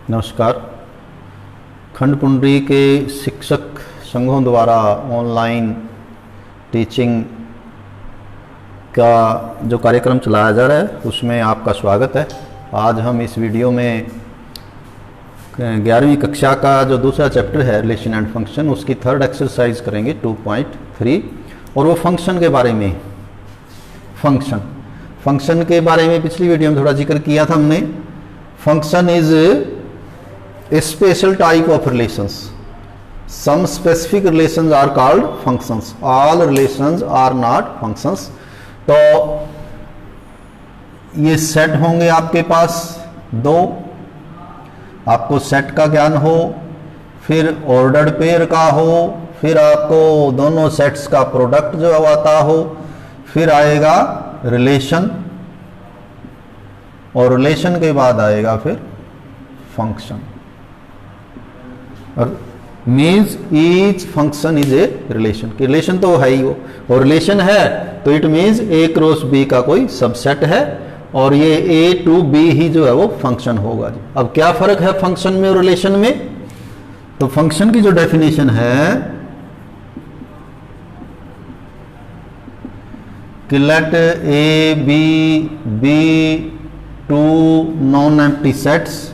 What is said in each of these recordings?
नमस्कार। खंड कुंडली के शिक्षक संघों द्वारा ऑनलाइन टीचिंग का जो कार्यक्रम चलाया जा रहा है उसमें आपका स्वागत है। आज हम इस वीडियो में 11वीं कक्षा का जो दूसरा चैप्टर है रिलेशन एंड फंक्शन, उसकी थर्ड एक्सरसाइज करेंगे 2.3 और वो फंक्शन के बारे में। फंक्शन के बारे में पिछली वीडियो में थोड़ा जिक्र किया था हमने। Function is a special type of relations. Some specific relations are called functions. All relations are not functions. तो ये सेट होंगे आपके पास दो, आपको सेट का ज्ञान हो, फिर ऑर्डर्ड पेयर का हो, फिर आपको दोनों सेट्स का प्रोडक्ट जो आता हो, फिर आएगा रिलेशन और रिलेशन के बाद आएगा फिर फंक्शन। और means each function is a relation कि रिलेशन तो है ही वो, और रिलेशन है तो it means A cross B का कोई सबसेट है और ये ए टू बी ही जो है वो फंक्शन होगा जी। अब क्या फर्क है फंक्शन में और रिलेशन में? तो फंक्शन की जो डेफिनेशन है कि let A B two non empty sets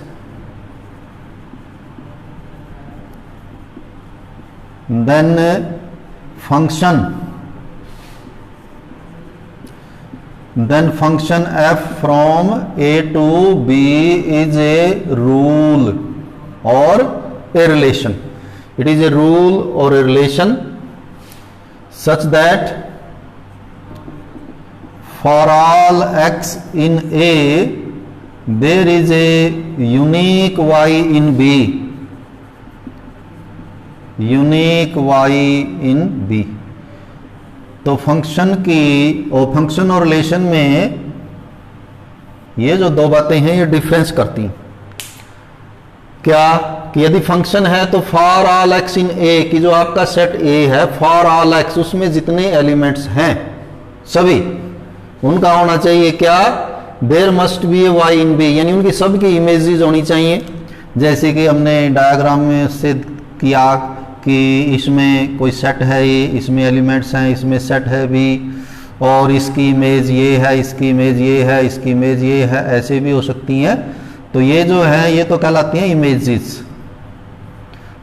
then function f from a to b is a rule or a relation. It is a rule or a relation such that for all x in a there is a unique y in b, unique y in b। तो function की और function और relation में ये जो दो बातें हैं ये डिफरेंस करती हैं। क्या कि यदि फंक्शन है तो for all x in a की जो आपका सेट a है, फॉर ऑल x उसमें जितने एलिमेंट्स हैं सभी उनका होना चाहिए क्या? There must be a y in b, यानी उनकी सब की इमेजेस होनी चाहिए। जैसे कि हमने डायग्राम में से किया कि इसमें कोई सेट है, ये इसमें एलिमेंट्स हैं, इसमें सेट है भी, और इसकी इमेज ये है, इसकी इमेज ये है, इसकी इमेज ये है, ऐसे भी हो सकती हैं। तो ये जो है ये तो कहलाती हैं इमेजेस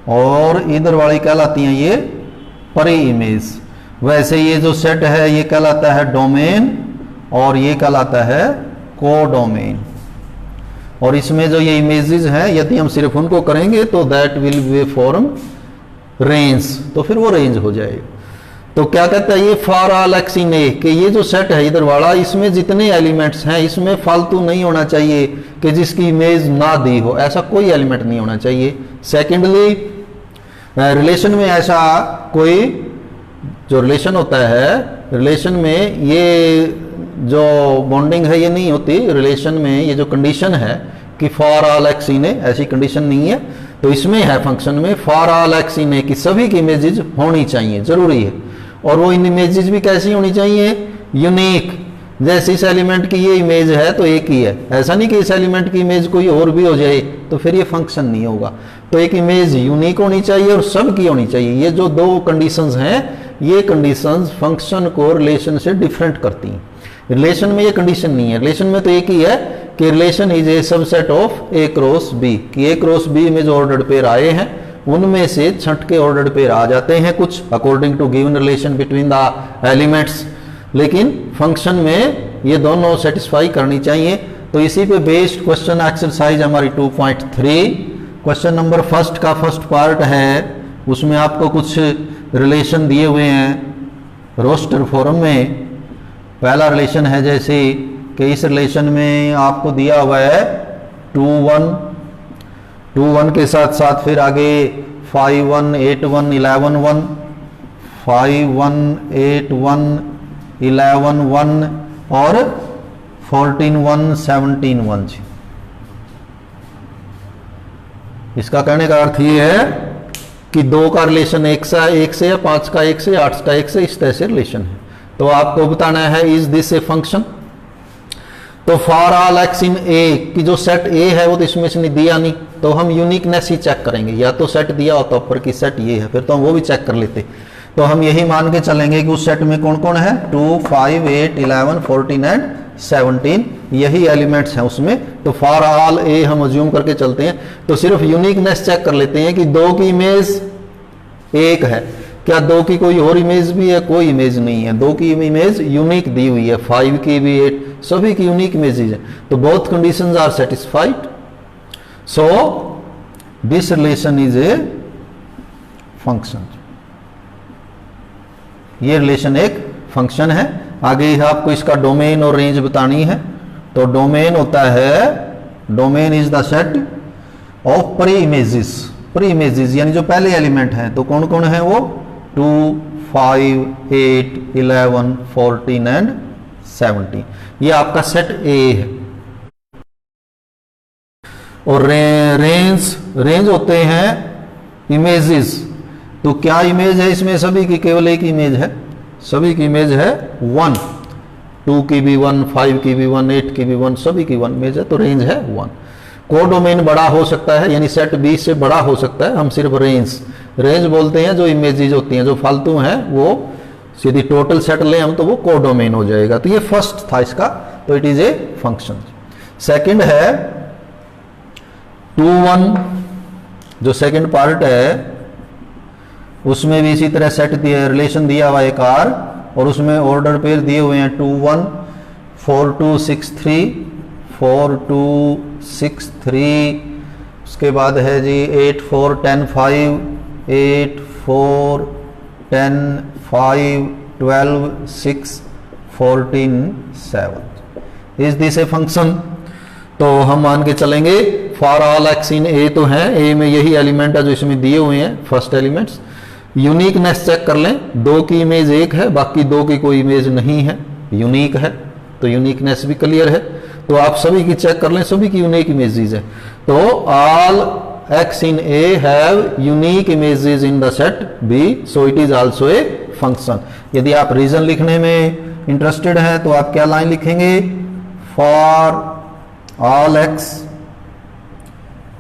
और इधर वाली कहलाती हैं ये परी इमेज। वैसे ये जो सेट है ये कहलाता है डोमेन और ये कहलाता है कोडोमेन। और इसमें जो ये इमेजेस हैं यदि हम सिर्फ उनको करेंगे तो that will be form range, तो फिर वो रेंज हो जाएगा। तो क्या कहता है ये फॉर ऑल एक्स इन ए कि ये जो सेट है इधर वाला इसमें जितने एलिमेंट्स हैं इसमें फालतू नहीं होना चाहिए कि जिसकी इमेज ना दी हो, ऐसा कोई एलिमेंट नहीं होना चाहिए। सेकेंडली रिलेशन में ऐसा कोई जो रिलेशन होता है, रिलेशन में ये जो बॉन्डिंग है ये नहीं होती। रिलेशन में ये जो कंडीशन है कि फॉर ऑल एक्स इन ए, ऐसी कंडीशन नहीं है। तो इसमें है फंक्शन में फॉर ऑल एक्स इन ए की सभी की इमेजेस होनी चाहिए, जरूरी है। और वो इन इमेजेस भी कैसी होनी चाहिए? यूनिक। जैसे इस एलिमेंट की ये इमेज है तो एक ही है, ऐसा नहीं कि इस एलिमेंट की इमेज कोई और भी हो जाए तो फिर ये फंक्शन नहीं होगा। तो एक इमेज यूनिक होनी चाहिए और सब की होनी चाहिए। ये जो दो कंडीशंस हैं ये कंडीशंस फंक्शन को रिलेशन से डिफरेंट करती हैं। रिलेशन में ये कंडीशन नहीं है। रिलेशन में तो एक ही है कि relation is a subset of A cross B, कि ए क्रॉस बी में जो ऑर्डर्ड पेयर आए हैं उनमें से छठ के ऑर्डर्ड पेयर आ जाते हैं कुछ according to given relation between the elements. लेकिन फंक्शन में ये दोनों सेटिस्फाई करनी चाहिए। तो इसी पे बेस्ड क्वेश्चन एक्सरसाइज हमारी 2.3 क्वेश्चन नंबर फर्स्ट का फर्स्ट पार्ट है। उसमें आपको कुछ रिलेशन दिए हुए हैं रोस्टर फॉर्म में। पहला रिलेशन है जैसे कि इस रिलेशन में आपको दिया हुआ है 2 1 के साथ साथ फिर आगे 5 1 8 1 11 1, 5 1 8 1 11 1 और 14 1 17 1 जी। इसका कहने का अर्थ ये है कि 2 का रिलेशन 1 से या 5 का 1 से 8 का 1 से इस तरह से रिलेशन है। तो आपको बताना है इज दिस ए फंक्शन। तो फॉर ऑल एक्स इन ए की जो सेट ए है वो तो इसमें से नहीं दिया नहीं, तो हम यूनिकनेस ही चेक करेंगे, या तो सेट दिया होता ऊपर की सेट ये है, फिर तो हम वो भी चेक कर लेते। तो हम यही मान के चलेंगे कि उस सेट में कौन कौन है, 2 5 8 11 14 एंड 17 यही एलिमेंट्स हैं उसमें। तो फॉर ऑल ए हम अज्यूम करके चलते हैं, तो सिर्फ यूनिकनेस चेक कर लेते हैं कि 2 की इमेज 1 है, क्या 2 की कोई और इमेज भी है, कोई इमेज नहीं है, 2 की इमेज यूनिक दी हुई है, 5 की भी 8 सभी की यूनिक इमेजेस है, तो both conditions are satisfied, so this relation is a function. ये रिलेशन एक फंक्शन है। आगे आपको इसका डोमेन और रेंज बतानी है, तो डोमेन होता है, domain is the set of pre images, pre images यानी जो पहले एलिमेंट हैं, तो कौन कौन है वो, 2 5 8 11 14 एंड 17, ये आपका सेट ए है। और रेंज होते हैं इमेजेस, तो क्या इमेज है इसमें, सभी की केवल एक इमेज है, सभी की इमेज है 1, 2 की भी 1, 5 की भी 1, 8 की भी 1, सभी की 1 इमेज है, तो रेंज है 1। कोडोमेन बड़ा हो सकता है, यानी सेट बी से बड़ा हो सकता है, हम सिर्फ रेंज बोलते हैं जो इमेजेस होती हैं, जो फालतू हैं वो यदि टोटल सेट लें हम तो वो कोडोमेन हो जाएगा। तो ये फर्स्ट था इसका, तो it is a function. Second है 2 1, जो सेकंड पार्ट है उसमें भी इसी तरह सेट दिया, रिलेशन दिया हुआ एक आर, और उसमें ऑर्डर पेयर दिए हुए हैं 2 1 4 2 6 3 4 2 6 3, उसके बाद है जी 8 4 10 5 8 4 10 5 12 6 14 7। Is this a function? तो हम मान के चलेंगे फॉर ऑल एक्स इन ए, तो है ए में यही एलिमेंट है जो इसमें दिए हुए हैं फर्स्ट एलिमेंट्स। यूनिकनेस चेक कर लें, 2 की इमेज 1 है, बाकी 2 की कोई इमेज नहीं है, यूनिक है, तो यूनिकनेस भी क्लियर है। तो आप सभी की चेक कर लें, सभी की यूनिक इमेजेस है। तो all x in A have unique images in the set B, so it is also a function. यदि आप रीजन लिखने में इंटरेस्टेड हैं तो आप क्या लाइन लिखेंगे, for all x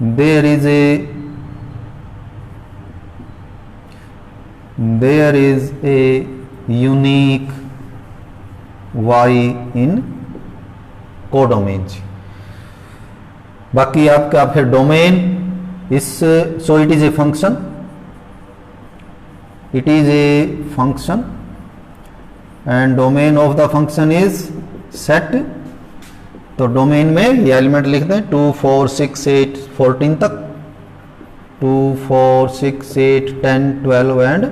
there is a unique y in codomain. बाकी आपका फिर डोमेन इस, so it is a function, it is a function and domain of the function is set. तो डोमेन में ये एलिमेंट लिख दें 2 4 6 8 14 तक, 2 4 6 8 10 12 एंड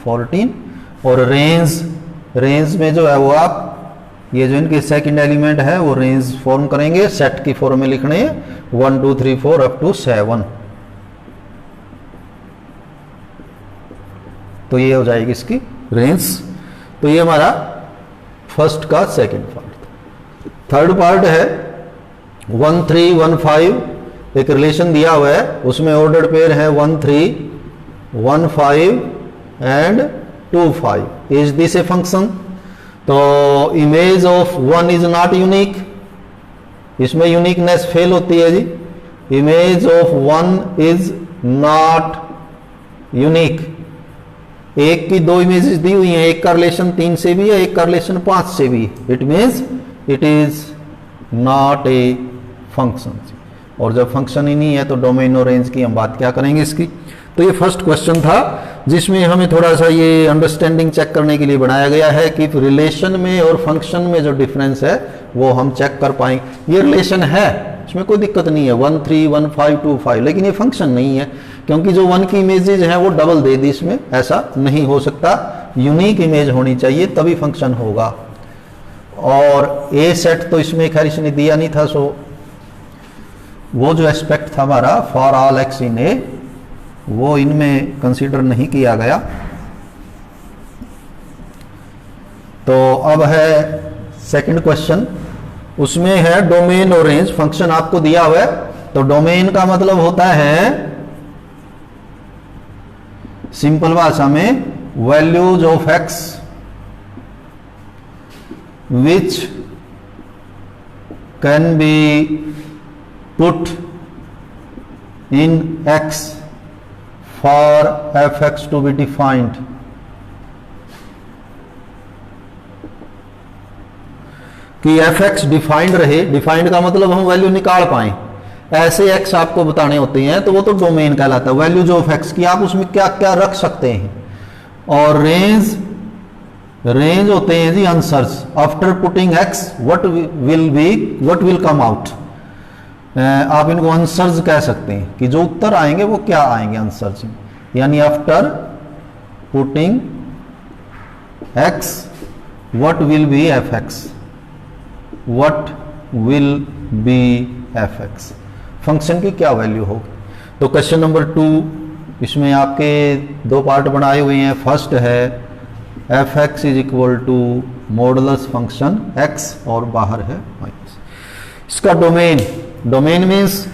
14। और रेंज में जो है वो आप ये जो इनके सेकंड एलिमेंट है वो रेंज फॉर्म करेंगे, सेट की फॉर्म में लिखने हैं 1 2 3 4 अप टू 7। तो ये हो जाएगी इसकी रेंज। तो ये हमारा फर्स्ट का सेकंड पार्ट। थर्ड पार्ट है 1 3 1 5, एक रिलेशन दिया हुआ है, उसमें ऑर्डर्ड पेयर है 1 3 1 5 and 2 5। Is this a function? तो image of 1 is not unique, इसमें यूनिकनेस फेल होती है जी। Image of 1 is not unique. एक की 2 इमेजेस दी हुई हैं, एक का रिलेशन 3 से भी है, एक का रिलेशन 5 से भी, it means it is not a function. और जब फंक्शन ही नहीं है तो डोमेन और रेंज की हम बात क्या करेंगे इसकी। तो ये फर्स्ट क्वेश्चन था जिसमें हमें थोड़ा सा ये अंडरस्टैंडिंग चेक करने के लिए बनाया गया है कि रिलेशन में और फंक्शन में जो डिफरेंस है वो हम चेक कर पाएंगे। ये रिलेशन है, इसमें कोई दिक्कत नहीं है, 1 3 1 5 2 5, लेकिन ये फंक्शन नहीं है क्योंकि जो 1 की इमेजेज है वो डबल दे दी, इसमें ऐसा नहीं हो सकता, यूनिक इमेज होनी चाहिए तभी फंक्शन होगा। और ए सेट तो इसमें खैर इसने दिया नहीं था, सो वो जो एस्पेक्ट था हमारा फॉर ऑल एक्स इन ए वो इनमें कंसीडर नहीं किया गया। तो अब है सेकंड क्वेश्चन, उसमें है डोमेन और रेंज। फंक्शन आपको दिया हुआ है, तो डोमेन का मतलब होता है सिंपल भाषा में values of x which can be put in x for f(x) to be defined. कि f(x) डिफाइंड रहे, डिफाइंड का मतलब हम वैल्यू निकाल पाए, ऐसे x आपको बताने होते हैं तो वो तो डोमेन कहलाता है। वैल्यूज ऑफ x की आप उसमें क्या क्या रख सकते हैं। और रेंज होते हैं जी answers. After putting x what will come out. आप इनको आंसर्स कह सकते हैं कि जो उत्तर आएंगे वो क्या आएंगे आंसर्स में। यानी after putting x what will be f(x), what will be f(x), function की क्या वैल्यू होगी। तो क्वेश्चन नंबर 2, इसमें आपके दो पार्ट बनाए हुए हैं। फर्स्ट है f(x) is equal to modulus function x और बाहर है माइनस। इसका डोमेन मीन्स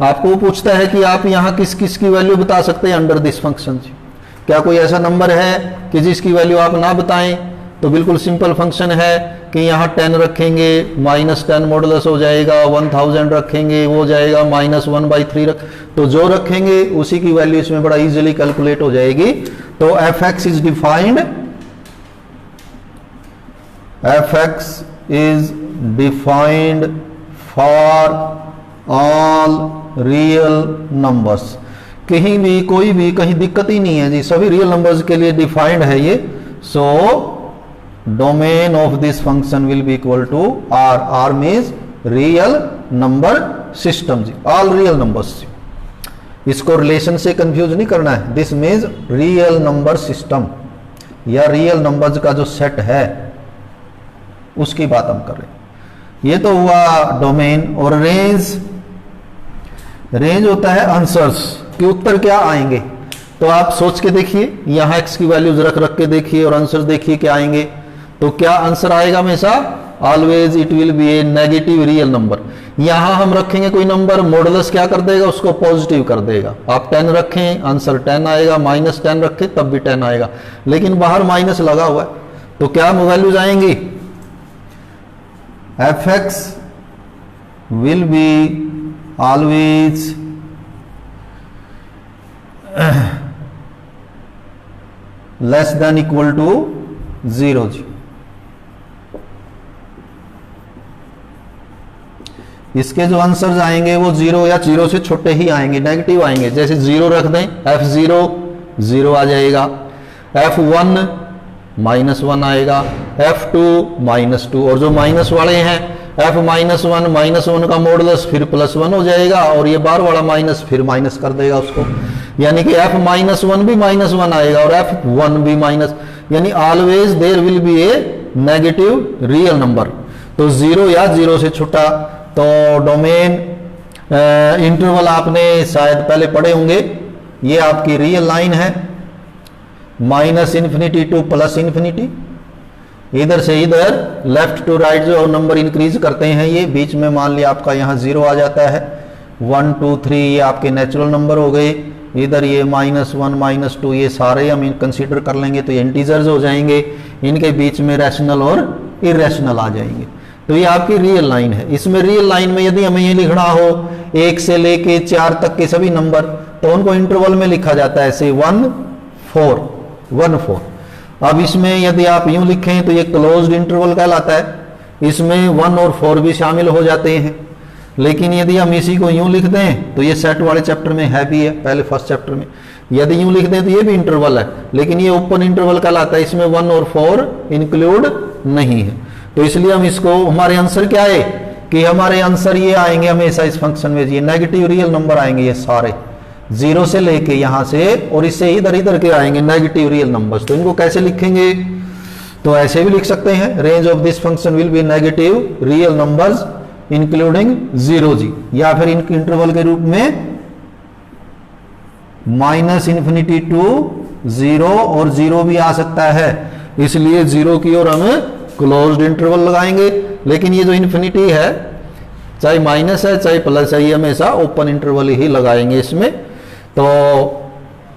आपको पूछता है कि आप यहाँ किस किस की वैल्यू बता सकते हैं अंडर दिस फंक्शन। क्या कोई ऐसा नंबर है कि जिसकी वैल्यू आप ना बताएं? तो बिल्कुल सिंपल फंक्शन है कि यहाँ 10 रखेंगे -10 मॉडुलस हो जाएगा, 1000 रखेंगे वो हो जाएगा -1/3 तो जो रखेंगे उसी की वैल्यू इसमें बड़ा इजीली कैलकुलेट हो जाएगी। तो f(x) is defined for all real numbers. कहीं भी कोई भी कहीं दिक्कत ही नहीं है जी, सभी रियल नंबर्स के लिए डिफाइंड है ये। So domain of this function will be equal to R means real number system जी, ऑल रियल नंबर्स। इसको रिलेशन से कंफ्यूज नहीं करना है। This means real number system या रियल नंबर्स का जो सेट है उसकी बात हम कर रहे हैं। ये तो हुआ डोमेन। और रेंज होता है आंसर्स कि उत्तर क्या आएंगे। तो आप सोच के देखिए, यहां x की वैल्यूज रख के देखिए और आंसर देखिए क्या आएंगे। तो क्या आंसर आएगा हमेशा? Always it will be a negative real number. यहां हम रखेंगे कोई नंबर, मॉडुलस क्या कर देगा? उसको पॉजिटिव कर देगा। आप 10 रखें आंसर 10 आएगा, -10 रखें तब भी 10 आएगा, लेकिन बाहर माइनस लगा हुआ है। तो क्या वैल्यूज आएंगी? f(x) will be always less than equal to 0 जी। इसके जो आंसर्स आएंगे वो 0 या 0 से छोटे ही आएंगे, नेगेटिव आएंगे। जैसे 0 रख दें, f(0) 0 आ जाएगा, f(1) -1 आएगा, f(2) -2, और जो माइनस वाले हैं f-1 का मॉडुलस फिर +1 हो जाएगा और ये बार वाला माइनस फिर माइनस कर देगा उसको। यानी कि f-1 भी -1 आएगा और f(1) भी माइनस, यानी always there will be a negative real number. तो 0 या 0 से छोटा। तो डोमेन इंटरवल आपने शायद पहले पढ़े होंगे। ये आपकी रियल लाइन है, -∞ टू +∞। इधर से इधर लेफ्ट टू राइट जो नंबर इंक्रीज करते हैं, ये बीच में मान लिया आपका यहाँ 0 आ जाता है। 1 2 3 ये आपके नेचुरल नंबर हो गए। इधर ये -1 -2 ये सारे हम कंसीडर कर लेंगे तो ये इंटीजर्स हो जाएंगे। इनके बीच में रैशनल और इरेशनल आ जाएंगे। तो ये आपकी रियल लाइन है। इसमें रियल लाइन में यदि हमें ये लिखना हो 1 से लेके 4 तक के सभी नंबर, तो उनको इंटरवल में लिखा जाता है ऐसे 1 4। अब इसमें यदि आप यूं लिखें तो ये क्लोज्ड इंटरवल कहलाता है। इसमें 1 और 4 भी शामिल हो जाते हैं। लेकिन यदि हम इसी को यूं लिख दें तो ये सेट वाले चैप्टर में है भी है, पहले फर्स्ट चैप्टर में। यदि यूं लिख दें तो ये भी इंटरवल है, लेकिन ये ओपन इंटरवल कहलाता है। इसमें 1 और 4 इंक्लूड नहीं है। तो इसलिए हम इसको, हमारे आंसर क्या है कि हमारे आंसर ये आएंगे हमेशा इस फंक्शन में, ये नेगेटिव रियल नंबर आएंगे ये सारे, 0 से लेके यहां से और इससे इधर के आएंगे नेगेटिव रियल नंबर्स। तो इनको कैसे लिखेंगे? तो ऐसे भी लिख सकते हैं, range of this function will B negative real numbers including 0 जी, या फिर इनके इंटरवल के रूप में -∞ टू 0 और 0 भी आ सकता है। इसलिए 0 की ओर हम क्लोज्ड इंटरवल लगाएंगे। लेकिन ये जो इन्फिनिटी है, चाहे माइनस है चाहे प्लस है, ये हमेशा ओपन इंटरवल ही लगाएंगे इसमें। तो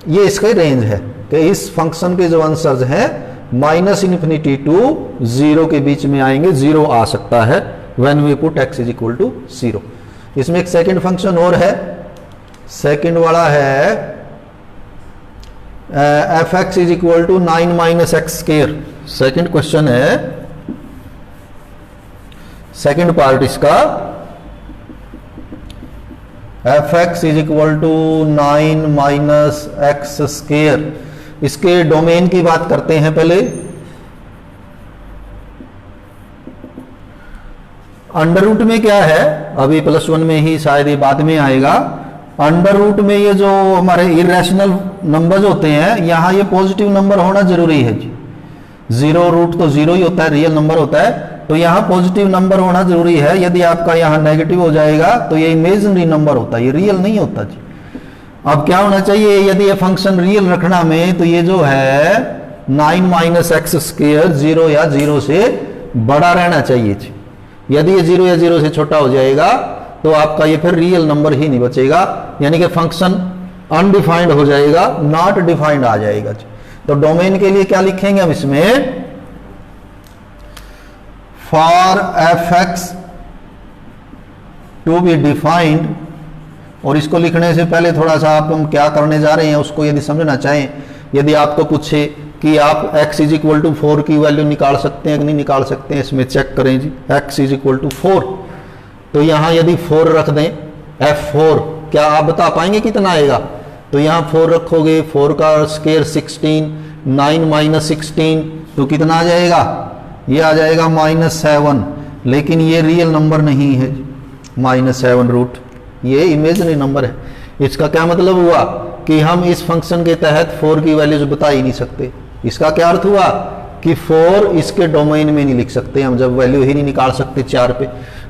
ये इसका रेंज है कि इस फंक्शन के जो आंसर्स हैं -∞ टू 0 के बीच में आएंगे। 0 आ सकता है when we put x is equal to 0। इसमें एक सेकंड फंक्शन और है, सेकंड वाला है f x is equal to 9 minus x square. Second question है, सेकंड पार्ट इसका, f x is equal to 9 minus x square. इसके डोमेन की बात करते हैं पहले। अंडर रूट में क्या है, अभी +1 में ही शायद ये बाद में आएगा। अंडर रूट में ये जो हमारे इरेशनल नंबर्स होते हैं, यहां ये पॉजिटिव नंबर होना जरूरी है जी। 0 रूट तो 0 ही होता है, रियल नंबर होता है, तो यहां पॉजिटिव नंबर होना जरूरी है। यदि आपका यहां नेगेटिव हो जाएगा तो ये इमेजिनरी नंबर होता है, ये रियल नहीं होता जी। अब क्या होना चाहिए, यदि ये फंक्शन रियल रखना में, तो ये जो है 9 माइनस एक्स स्क्वायर 0 या 0 से बड़ा रहना चाहिए जी। यदि ये 0 या 0 से छोटा हो जाएगा तो आपका ये फिर रियल नंबर ही नहीं बचेगा, यानी कि फंक्शन अनडिफाइंड हो जाएगा, नॉट डिफाइंड आ जाएगा जी। तो डोमेन के लिए क्या लिखेंगे हम इसमें, for f x to be defined, और इसको लिखने से पहले थोड़ा सा आप हम क्या करने जा रहे हैं उसको यदि समझना चाहें। यदि आपको पूछे कि आप x इज इक्वल टू 4 की वैल्यू निकाल सकते हैं कि नहीं निकाल सकते हैं, इसमें चेक करें जी। x इज इक्वल टू 4, तो यहां यदि 4 रख दें, f4, क्या आप बता पाएंगे कितना आएगा? तो यहां 4 रखोगे, 4 का स्क्वायर 16, 9 माइनस 16 तो कितना आ जाएगा, ये आ जाएगा -7। लेकिन ये रियल नंबर नहीं है, -7 रूट, ये इमेजिनरी नंबर है। इसका क्या मतलब हुआ कि हम इस फंक्शन के तहत 4 की वैल्यूज बता ही नहीं सकते। इसका क्या अर्थ हुआ कि 4 इसके डोमेन में नहीं लिख सकते हम, जब वैल्यू ही नहीं निकाल सकते 4 पे।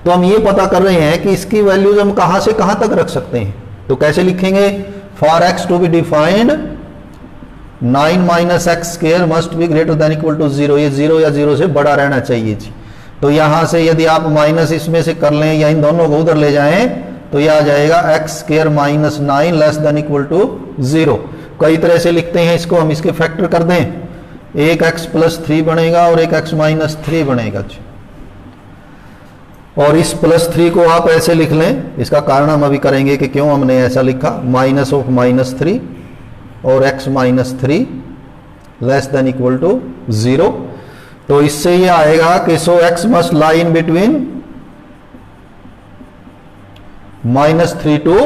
तो हम ये पता कर रहे हैं कि इसकी वैल्यूज हम कहां से कहां तक रख सकते हैं। तो कैसे लिखेंगे, for x to be defined 9 minus x square must be greater than equal to 0। ये 0 या 0 से बड़ा रहना चाहिए जी। तो यहां से यदि आप माइनस इसमें से कर लें या इन दोनों को उधर ले जाएं तो यह आ जाएगा x square minus 9 less than equal to 0। कई तरह से लिखते हैं इसको हम, इसके फैक्टर कर दें, एक x प्लस 3 बनेगा और एक x माइनस 3 बनेगा जी। और इस +3 को आप ऐसे लिख लें, इसका कारण हम अभी करेंगे कि क्यों हमने ऐसा लिखा, माइनस ऑफ -3 और x minus 3 less than equal to 0। तो इससे ये आएगा कि so x must lie in between -3 to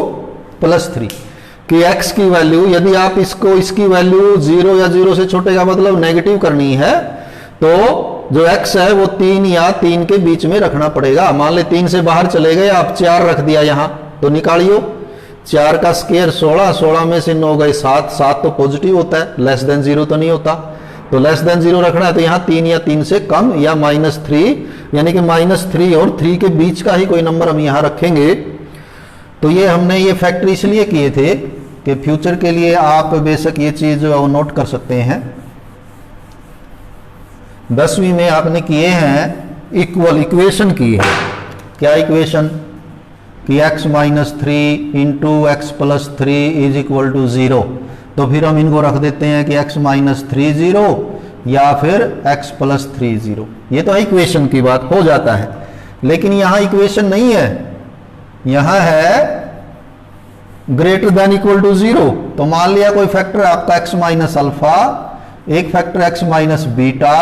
+3, कि x की वैल्यू, यदि आप इसकी वैल्यू 0 या 0 से छोटे का मतलब नेगेटिव करनी है, तो जो x है वो 3 या 3 के बीच में रखना पड़ेगा। मान ले 3 से बाहर चले गए, आप 4 रख दिया यहां, तो निकालियो 4 का स्क्वायर 16, 16 में से 9 गए 7, 7 तो पॉजिटिव होता है, लेस देन 0 तो नहीं होता। तो लेस देन 0 रखना है तो यहां 3 या 3 से कम या -3, यानी कि -3 और 3 के बीच का ही कोई नंबर हम यहां रखेंगे। तो ये हमने ये फैक्टर इसलिए किए थे कि फ्यूचर के लिए आप बेशक ये चीज जो है वो नोट कर सकते हैं। 10वीं में आपने किए हैं इक्वेशन की है, क्या इक्वेशन, कि x minus 3 into x plus 3 is equal to 0। तो फिर हम इनको रख देते हैं कि x माइनस 3 0 या फिर x प्लस 3 0। ये तो इक्वेशन की बात हो जाता है, लेकिन यहां इक्वेशन नहीं है, यहां है ग्रेटर देन इक्वल टू 0। तो मान लिया कोई फैक्टर आपका x माइनस अल्फा, एक फैक्टर x माइनस बीटा,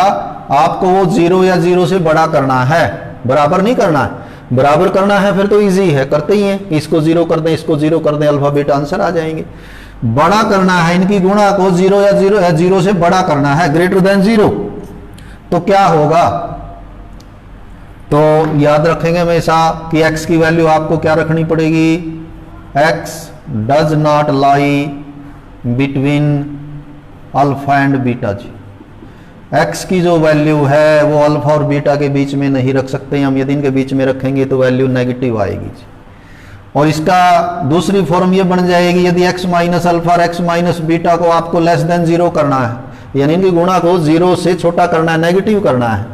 आपको वो 0 या 0 से बड़ा करना है, बराबर नहीं करना है। बराबर करना है फिर तो इजी है, करते ही हैं, इसको 0 कर दें, इसको 0 कर दें, अल्फा बीटा आंसर आ जाएंगे। बड़ा करना है, इनकी गुणा को 0 या 0 से बड़ा करना है, ग्रेटर देन 0। तो क्या होगा, तो याद रखेंगे हमेशा कि x की वैल्यू आपको क्या रखनी पड़ेगी, x does not lie between alpha and beta जी। x की जो वैल्यू है वो अल्फा और बीटा के बीच में नहीं रख सकते हम, यदि इनके बीच में रखेंगे तो वैल्यू नेगेटिव आएगी जी। और इसका दूसरी फॉर्म ये बन जाएगी, यदि x माइनस अल्फा और x माइनस बीटा को आपको लेस देन 0 करना है, यानी इनकी गुणा को 0 से छोटा करना है, नेगेटिव करना है,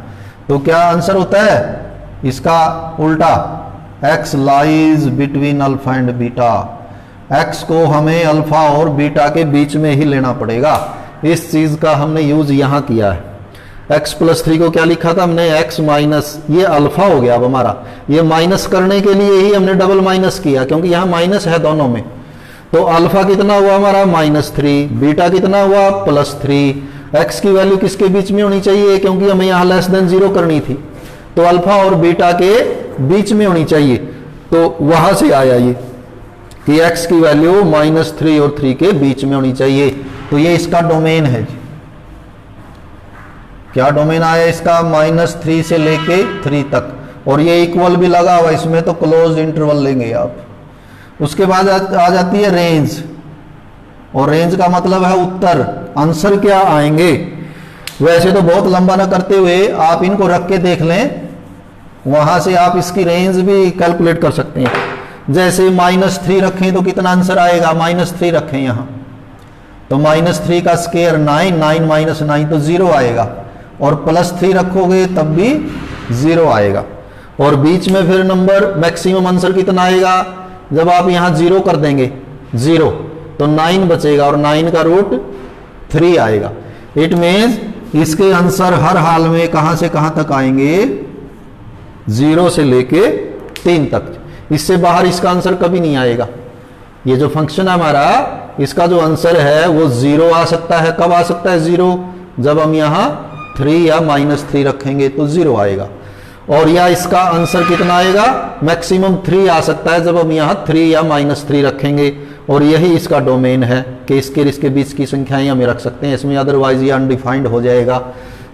तो क्या आंसर होता है इसका उल्टा, x lies between alpha and beta. x को हमें अल्फा और बीटा के बीच में ही लेना पड़ेगा। इस चीज का हमने यूज यहां किया है। x प्लस 3 को क्या लिखा था हमने, x माइनस, ये अल्फा हो गया अब हमारा, ये माइनस करने के लिए ही हमने डबल माइनस किया क्योंकि यहाँ माइनस है दोनों में। तो अल्फा कितना हुआ हमारा -3, बीटा कितना हुआ +3। x की वैल्यू किसके बीच में होनी चाहिए, क्योंकि हमें यहाँ लेस देन 0 करनी थी, तो अल्फा और बीटा के बीच में होनी चाहिए। तो वहां से आया ये कि x की वैल्यू -3 और 3 के बीच में होनी चाहिए। तो ये इसका डोमेन है जी। क्या डोमेन आया इसका, -3 से लेके 3 तक, और ये इक्वल भी लगा हुआ इसमें, तो क्लोज इंटरवल लेंगे आप। उसके बाद आ जाती है रेंज, और रेंज का मतलब है उत्तर, आंसर क्या आएंगे। वैसे तो बहुत लंबा ना करते हुए आप इनको रख के देख लें, वहां से आप इसकी रेंज भी कैलकुलेट कर सकते हैं। जैसे -3 रखें तो कितना आंसर आएगा, -3 रखें यहां, तो -3 का स्क्वायर 9, 9 - 9 तो 0 आएगा, और +3 रखोगे तब भी 0 आएगा। और बीच में फिर नंबर मैक्सिमम आंसर कितना आएगा, जब आप यहां 0 कर देंगे 0, तो 9 बचेगा, और 9 का रूट 3 आएगा। इट मीन्स इसके आंसर हर हाल में कहां से कहां तक आएंगे, 0 से लेके 3 तक। इससे बाहर इसका आंसर कभी नहीं आएगा। ये जो फंक्शन है हमारा, इसका जो आंसर है वो 0 आ सकता है। कब आ सकता है 0, जब हम यहाँ 3 या -3 रखेंगे तो 0 आएगा। और या इसका आंसर कितना आएगा, मैक्सिमम 3 आ सकता है जब हम यहाँ 3 या -3 रखेंगे। और यही इसका डोमेन है कि इसके बीच की संख्याएं हम रख सकते हैं इसमें, अदरवाइज ये अनडिफाइंड हो जाएगा।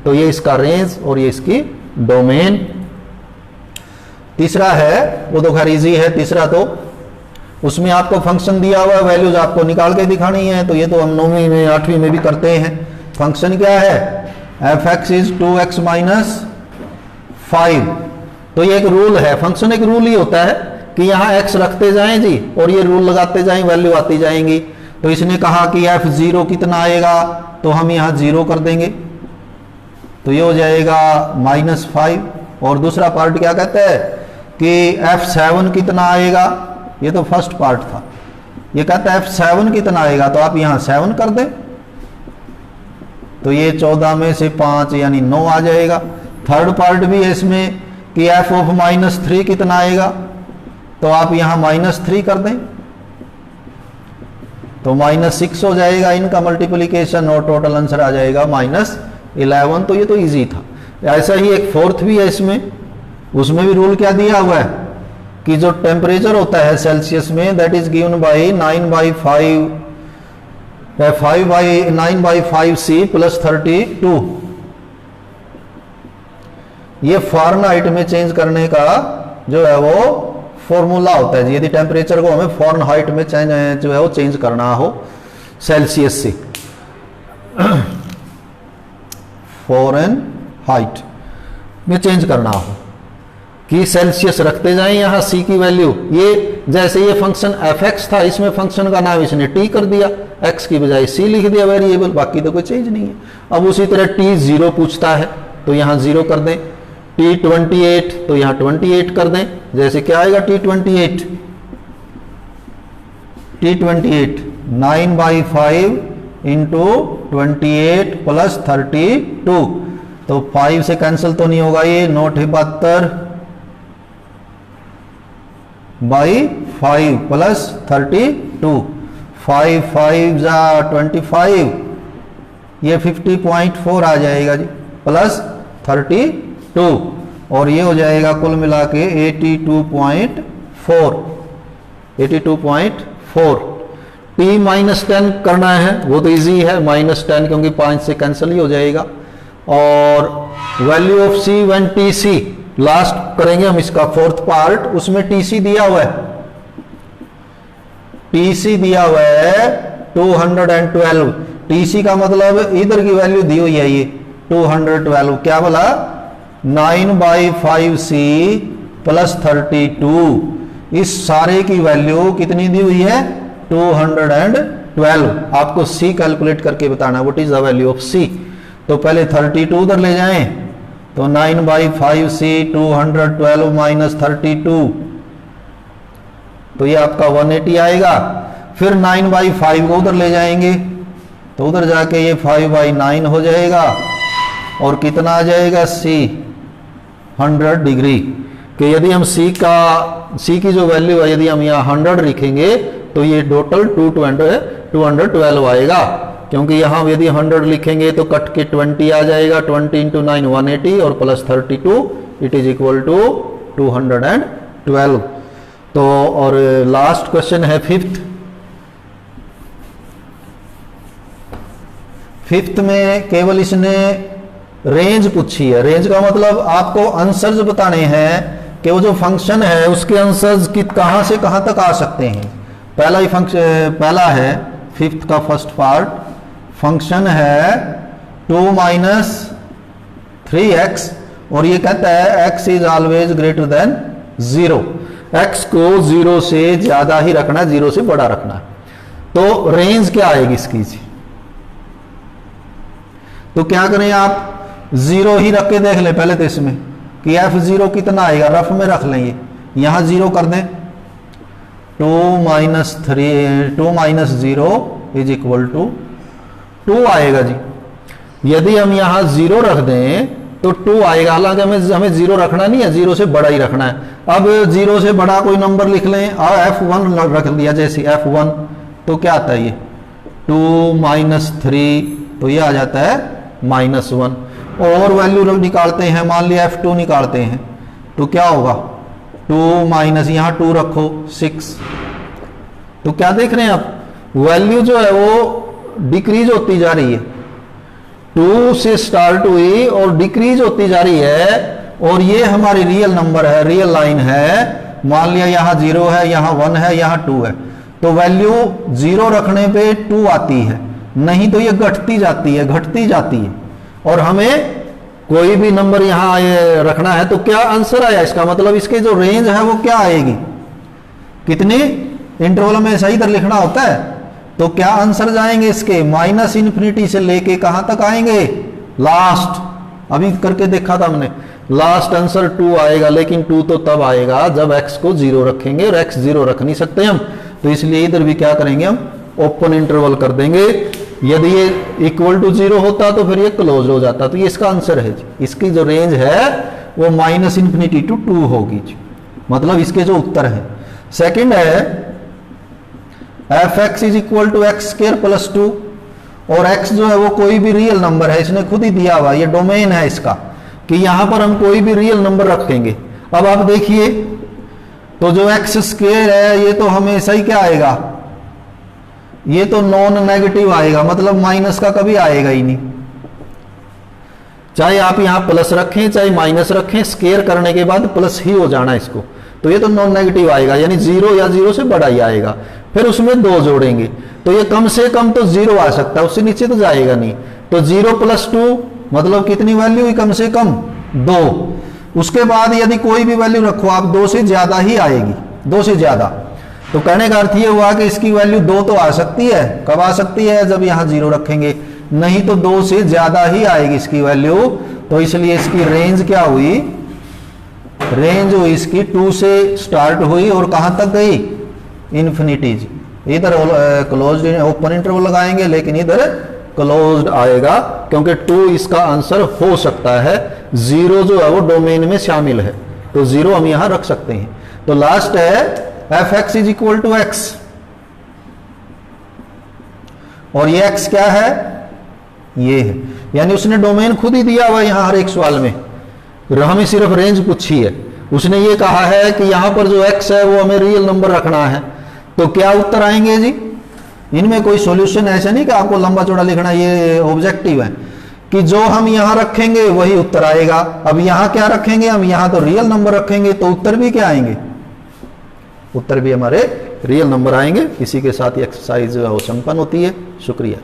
तो ये इसका रेंज और ये इसकी डोमेन। तीसरा है वो तो खैर इजी है, तीसरा तो उसमें आपको फंक्शन दिया हुआ है, वैल्यूज आपको निकाल के दिखानी है। तो ये तो हम 9वीं में 8वीं में भी करते हैं। फंक्शन क्या है, f(x) इज 2x - 5। तो ये एक रूल है, फंक्शन एक रूल ही होता है कि यहाँ x रखते जाएं जी, और ये रूल लगाते जाएं, वैल्यू आती जाएंगी। तो इसने कहा कि f0 कितना आएगा, तो हम यहाँ 0 कर देंगे, तो ये हो जाएगा -5। और दूसरा पार्ट क्या कहता है कि f7 कितना आएगा, ये तो फर्स्ट पार्ट था। ये कहता है f7 कितना आएगा, तो आप यहाँ 7 कर दें, तो ये 14 में से 5 यानी 9 आ जाएगा। थर्ड पार्ट भी है इसमें कि f(-3) कितना आएगा, तो आप यहाँ -3 कर दें, तो -6 हो जाएगा इनका मल्टीप्लिकेशन, और टोटल आंसर आ जाएगा -11। तो ये तो इजी था। ऐसा ही एक फोर्थ भी है इसमें, उसमें भी रूल क्या दिया हुआ है कि जो टेम्परेचर होता है सेल्सियस में, that is given by 9/5C + 32। ये फ़ारेनहाइट में चेंज करने का जो है वो फॉर्मूला होता है। यदि टेम्परेचर को हमें फ़ारेनहाइट में जो है वो चेंज करना हो सेल्सियस से, फ़ारेनहाइट में चेंज करना हो, कि सेल्सियस रखते जाएं यहाँ c की वैल्यू। ये जैसे ये फंक्शन f(x) था, इसमें फंक्शन का नाम इसने t कर दिया, x की बजाय c लिख दिया वेरिएबल, बाकी तो कोई चेंज नहीं है। अब उसी तरह t0 पूछता है तो यहाँ 0 कर दें, t28 तो यहाँ 28 कर दें। जैसे क्या आएगा t28 9/5 × 28 + 32, तो 5 से कैंसिल तो नहीं होगा, ये 9/5 + 32, 5 5 = 25, ये 50.4 आ जाएगा जी, + 32, और ये हो जाएगा कुल मिला के 82.4। t-10 करना है वो तो इजी है, -10 क्योंकि 5 से कैंसिल ही हो जाएगा। और value of c when tc, last करेंगे हम इसका फोर्थ पार्ट, उसमें tc दिया हुआ है, tc दिया हुआ है 212। tc का मतलब इधर की वैल्यू दी हुई है ये 212, क्या बोला 9/5C + 32। इस सारे की वैल्यू कितनी दी हुई है 212। आपको c कैलकुलेट करके बताना, what is the value of c। तो पहले 32 उधर ले जाएं, तो 9/5C 212 - 32, तो ये आपका 180 आएगा। फिर 9/5 को उधर ले जाएंगे, तो उधर जाके ये 5/9 हो जाएगा, और कितना आ जाएगा सी 100 डिग्री, कि यदि हम सी की जो वैल्यू है यदि हम यहाँ 100 लिखेंगे तो ये टोटल 212 आएगा, क्योंकि यहाँ यदि 100 लिखेंगे तो कट के 20 आ जाएगा, 20 इंटू 9 180 और plus 32 it is equal to 212। तो और लास्ट क्वेश्चन है फिफ्थ में केवल इसने रेंज पूछी है। रेंज का मतलब आपको आंसर्स बताने हैं कि वो जो फंक्शन है उसके आंसर्स कहां से कहां तक आ सकते हैं। पहला है फिफ्थ का फर्स्ट पार्ट, फंक्शन है 2 - 3x और ये कहता है x is always greater than 0, x को 0 से ज्यादा ही रखना है, 0 से बड़ा रखना है। तो रेंज क्या आएगी इसकी जी? तो क्या करें आप 0 ही रख के देख ले पहले तो इसमें कि f0 कितना आएगा, रफ में रख लेंगे, यहां 0 कर दें, 2 - 0 इज इक्वल टू 2 आएगा जी। यदि हम यहां 0 रख दें तो 2 आएगा, हालांकि हमें 0 रखना नहीं है, 0 से बड़ा ही रखना है। अब 0 से बड़ा कोई नंबर लिख लें और f1 रख लिया, जैसे f1 तो क्या आता है ये 2 - 3 तो ये आ जाता है -1। और वैल्यू निकालते हैं, मान लिया f2 निकालते हैं तो क्या होगा 2 माइनस यहाँ 2 रखो 6। तो क्या देख रहे हैं आप, वैल्यू जो है वो डिक्रीज होती जा रही है, 2 से स्टार्ट हुई और डिक्रीज होती जा रही है। और ये हमारी रियल नंबर है, रियल लाइन है। मान लिया यहाँ 0 है, यहाँ 1 है, यहाँ 2 है, तो वैल्यू 0 रखने पे 2 आती है, नहीं तो ये घटती जाती है। और हमें कोई भी नंबर यहाँ रखना है तो क्या आंसर आया इसका मतलब इसके जो रेंज है वो क्या आएगी, कितने इंटरवल में सही इधर लिखना होता है। तो क्या आंसर जाएंगे इसके -∞ से लेके कहां तक आएंगे, लास्ट। अभी करके देखा था हमने, लास्ट आंसर 2 आएगा, लेकिन 2 तो तब आएगा जब x को 0 रखेंगे और x 0 रख नहीं सकते हम, तो इसलिए इधर भी क्या करेंगे हम ओपन इंटरवल कर देंगे। यदि ये इक्वल टू 0 होता तो फिर ये क्लोज हो जाता। तो ये इसका आंसर है जी, इसकी जो रेंज है वो -∞ to 2 होगी जी, मतलब इसके जो उत्तर है। सेकंड है f(x) is equal to x² + 2 और x जो है वो कोई भी रियल नंबर है, इसने खुद ही दिया हुआ, ये डोमेन है इसका कि यहां पर हम कोई भी रियल नंबर रखेंगे। अब आप देखिए तो जो x² है ये तो हमेशा ही क्या आएगा, ये तो नॉन नेगेटिव आएगा, मतलब माइनस का कभी आएगा ही नहीं। चाहे आप यहां प्लस रखें चाहे माइनस रखें, स्केयर करने के बाद प्लस ही हो जाना इसको, तो ये तो नॉन नेगेटिव आएगा, यानी 0 या 0 से बड़ा ही आएगा। फिर उसमें 2 जोड़ेंगे तो ये कम से कम तो 0 आ सकता है, उससे नीचे तो जाएगा नहीं। तो 0 + 2 मतलब कितनी वैल्यू हुई, कम से कम 2। उसके बाद यदि कोई भी वैल्यू रखो आप 2 से ज्यादा ही आएगी, 2 से ज्यादा। तो कहने का अर्थ ये हुआ कि इसकी वैल्यू 2 तो आ सकती है, कब आ सकती है, जब यहां 0 रखेंगे, नहीं तो 2 से ज्यादा ही आएगी इसकी वैल्यू। तो इसलिए इसकी रेंज क्या हुई, रेंज हुई इसकी 2 से स्टार्ट हुई और कहां तक गई, इन्फिनिटी। इधर क्लोज्ड ओपन इंटरवल लगाएंगे, लेकिन इधर क्लोज्ड आएगा क्योंकि 2 इसका आंसर हो सकता है। 0 जो है वो डोमेन में शामिल है, तो 0 हम यहां रख सकते हैं। तो लास्ट है f(x) is equal to x और ये x क्या है, ये है, यानी उसने डोमेन खुद ही दिया हुआ यहां हर एक सवाल में, हमें सिर्फ रेंज पूछी है। उसने ये कहा है कि यहां पर जो x है वो हमें रियल नंबर रखना है। तो क्या उत्तर आएंगे जी, इनमें कोई सॉल्यूशन ऐसा नहीं कि आपको लंबा चौड़ा लिखना, ये ऑब्जेक्टिव है कि जो हम यहां रखेंगे वही उत्तर आएगा। अब यहां क्या रखेंगे हम, यहां तो रियल नंबर रखेंगे, तो उत्तर भी क्या आएंगे, उत्तर भी हमारे रियल नंबर आएंगे। इसी के साथ एक्सरसाइज संपन्न होती है। शुक्रिया।